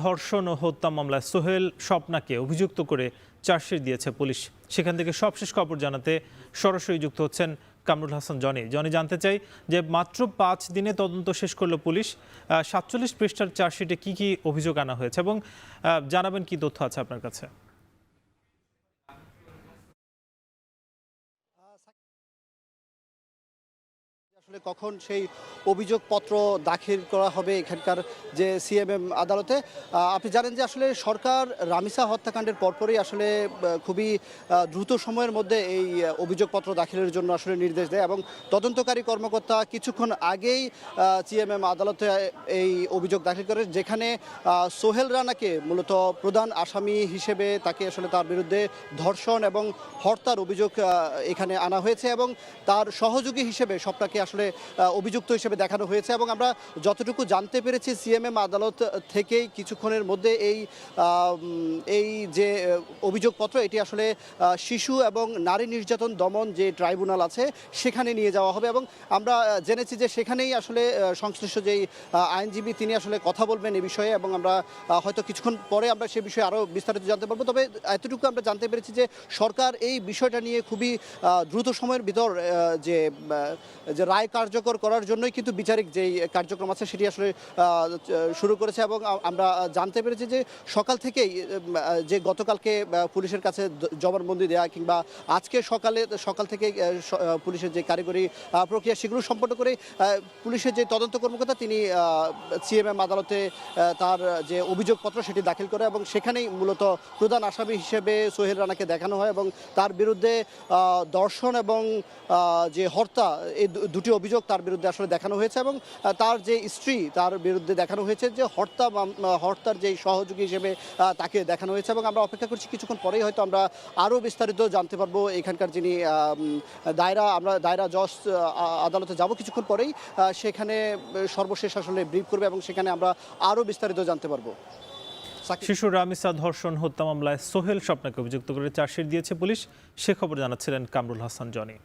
ধর্ষণ ও হত্যা মামলায় সোহেল স্বপ্নাকে অভিযুক্ত করে চার্জশিট দিয়েছে পুলিশ। সেখান থেকে সবশেষ খবর জানাতে সরাসরি যুক্ত হচ্ছেন কামরুল হাসান জনি। জানতে চাই যে মাত্র 5 দিনে তদন্ত শেষ করলো পুলিশ। 47 পৃষ্ঠার চার্জশিটে কি কি অভিযোগ আনা হয়েছে এবং জানাবেন কি তথ্য আছে আপনার কাছে? কখন সেই অভিযোগপত্র দাখিল করা হবে এখানকার যে সিএমএম আদালতে? আপনি জানেন যে আসলে সরকার রামিসা হত্যাকাণ্ডের পরপরই আসলে খুবই দ্রুত সময়ের মধ্যে এই অভিযোগপত্র দাখিলের জন্য আসলে নির্দেশ দেয় এবং তদন্তকারী কর্মকর্তা কিছুক্ষণ আগেই সিএমএম আদালতে এই অভিযোগ দাখিল করে, যেখানে সোহেল রানাকে মূলত প্রধান আসামি হিসেবে তাকে আসলে তার বিরুদ্ধে ধর্ষণ এবং হত্যার অভিযোগ এখানে আনা হয়েছে এবং তার সহযোগী হিসেবে স্বপ্নাকে আসলে অভিযুক্ত হিসেবে দেখানো হয়েছে। এবং আমরা যতটুকু জানতে পেরেছি সিএমএম আদালত থেকেই কিছুক্ষণের মধ্যে এই যে অভিযোগপত্র এটি আসলে শিশু এবং নারী নির্যাতন দমন যে ট্রাইব্যুনাল আছে সেখানে নিয়ে যাওয়া হবে এবং আমরা জেনেছি যে সেখানেই আসলে সংশ্লিষ্ট যেই আইনজীবী তিনি আসলে কথা বলবেন এ বিষয়ে এবং আমরা হয়তো কিছুক্ষণ পরে আমরা সে বিষয়ে আরও বিস্তারিত জানতে পারবো। তবে এতটুকু আমরা জানতে পেরেছি যে সরকার এই বিষয়টা নিয়ে খুবই দ্রুত সময়ের ভিতর যে রায় কার্যকর করার জন্যই কিন্তু বিচারিক যেই কার্যক্রম আছে সেটি আসলে শুরু করেছে এবং আমরা জানতে পেরেছি যে সকাল থেকেই যে গতকালকে পুলিশের কাছে জবানবন্দি দেওয়া কিংবা আজকে সকাল থেকে পুলিশের যে কারিগরি প্রক্রিয়া সেগুলো সম্পন্ন করে পুলিশের যে তদন্ত কর্মকর্তা তিনি সিএমএম আদালতে তার যে অভিযোগপত্র সেটি দাখিল করে এবং সেখানেই মূলত প্রধান আসামি হিসেবে সোহেল রানাকে দেখানো হয় এবং তার বিরুদ্ধে ধর্ষণ এবং যে হত্যা এই দুটি অভিযোগ তার বিরুদ্ধে আসলে দেখানো হয়েছে এবং তার যে স্ত্রী তার বিরুদ্ধে দেখানো হয়েছে যে হত্যার যে সহযোগী হিসেবে তাকে দেখানো হয়েছে এবং আমরা অপেক্ষা করছি কিছুক্ষণ পরেই হয়তো আমরা আরও বিস্তারিত জানতে পারবো। এখানকার যিনি দায়রা জজ আদালতে যাব কিছুক্ষণ পরেই, সেখানে সর্বশেষ আসলে ব্রিফ করবে এবং সেখানে আমরা আরও বিস্তারিত জানতে পারবো। শিশু রামিসা ধর্ষণ হত্যা মামলায় সোহেল স্বপ্নাকে অভিযুক্ত করে চার্জশিট দিয়েছে পুলিশ। সে খবর জানাচ্ছিলেন কামরুল হাসান জনি।